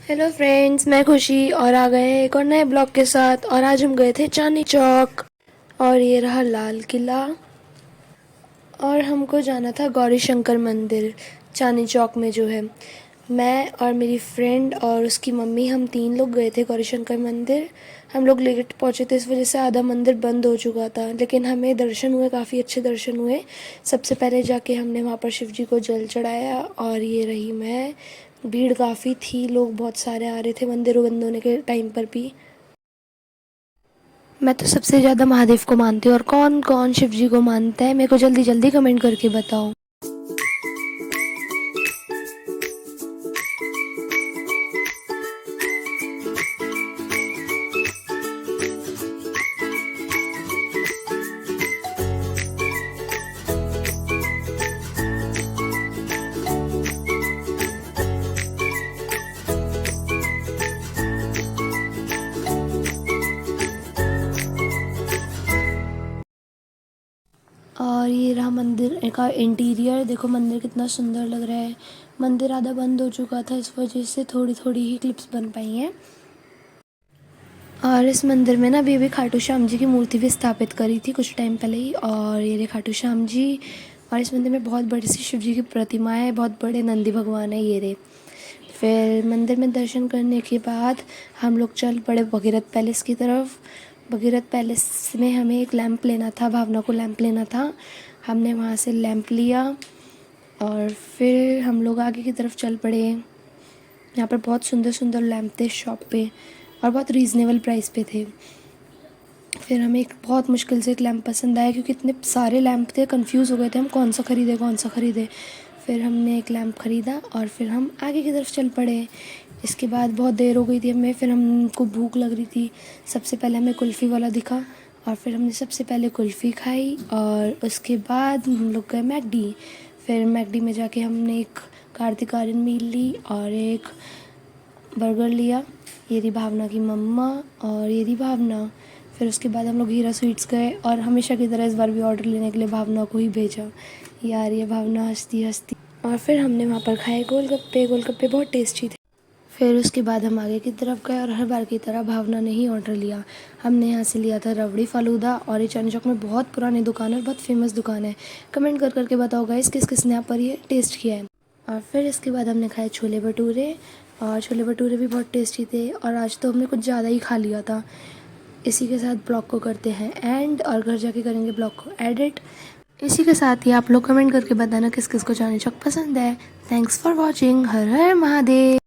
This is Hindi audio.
हेलो फ्रेंड्स, मैं खुशी और आ गए हैं एक और नए ब्लॉग के साथ। और आज हम गए थे चांदनी चौक और ये रहा लाल किला। और हमको जाना था गौरी शंकर मंदिर चांदनी चौक में जो है। मैं और मेरी फ्रेंड और उसकी मम्मी, हम 3 लोग गए थे गौरी शंकर मंदिर। हम लोग लेट पहुँचे थे, इस वजह से आधा मंदिर बंद हो चुका था, लेकिन हमें दर्शन हुए, काफ़ी अच्छे दर्शन हुए। सबसे पहले जाके हमने वहाँ पर शिव जी को जल चढ़ाया और ये रही मैं। भीड़ काफ़ी थी, लोग बहुत सारे आ रहे थे मंदिर बंद होने के टाइम पर भी। मैं तो सबसे ज़्यादा महादेव को मानती हूँ, और कौन कौन शिव जी को मानता है मेरे को जल्दी जल्दी कमेंट करके बताओ। और ये रहा मंदिर का इंटीरियर, देखो मंदिर कितना सुंदर लग रहा है। मंदिर आधा बंद हो चुका था, इस वजह से थोड़ी थोड़ी ही क्लिप्स बन पाई हैं। और इस मंदिर में ना अभी खाटू श्याम जी की मूर्ति भी स्थापित करी थी कुछ टाइम पहले ही। और ये रहे खाटू श्याम जी। और इस मंदिर में बहुत बड़ी सी शिव जी की प्रतिमा है, बहुत बड़े नंदी भगवान है ये रहे। फिर मंदिर में दर्शन करने के बाद हम लोग चल पड़े भगीरथ पैलेस की तरफ। भगीरथ पैलेस में हमें एक लैंप लेना था, भावना को लैंप लेना था। हमने वहाँ से लैंप लिया और फिर हम लोग आगे की तरफ चल पड़े। यहाँ पर बहुत सुंदर सुंदर लैंप थे शॉप पे, और बहुत रीज़नेबल प्राइस पे थे। फिर हमें एक बहुत मुश्किल से एक लैंप पसंद आया, क्योंकि इतने सारे लैंप थे, कंफ्यूज हो गए थे हम कौन सा ख़रीदे कौन सा ख़रीदे। फिर हमने एक लैंप ख़रीदा और फिर हम आगे की तरफ चल पड़े। इसके बाद बहुत देर हो गई थी हमें, फिर हमको भूख लग रही थी। सबसे पहले हमें कुल्फ़ी वाला दिखा और फिर हमने सबसे पहले कुल्फ़ी खाई, और उसके बाद हम लोग गए मैकडी। फिर मैकडी में जाके हमने एक कार्तिक आर्यन मील ली और एक बर्गर लिया। ये रही भावना की मम्मा और ये रही भावना। फिर उसके बाद हम लोग हीरा स्वीट्स गए, और हमेशा की तरह इस बार भी ऑर्डर लेने के लिए भावना को ही भेजा। यार ये भावना हंसती हंसती। और फिर हमने वहाँ पर खाए गोलगप्पे। गोलगप्पे बहुत टेस्टी थे। फिर उसके बाद हम आगे की तरफ गए, और हर बार की तरह भावना ने ही ऑर्डर लिया। हमने यहाँ से लिया था रबड़ी फ़ालूदा, और ये चांदनी चौक में बहुत पुरानी दुकान है और बहुत फेमस दुकान है। कमेंट कर करके बताओ गाइस किस किसने यहाँ पर ये टेस्ट किया है। और फिर इसके बाद हमने खाए छोले भटूरे, और छोले भटूरे भी बहुत टेस्टी थे। और आज तो हमने कुछ ज़्यादा ही खा लिया था। इसी के साथ ब्लॉग को करते हैं एंड, और घर जाके करेंगे ब्लॉग को एडिट। इसी के साथ ही आप लोग कमेंट करके बताना किस किस को चांदनी चौक पसंद है। Thanks for watching. Her her Mahadev.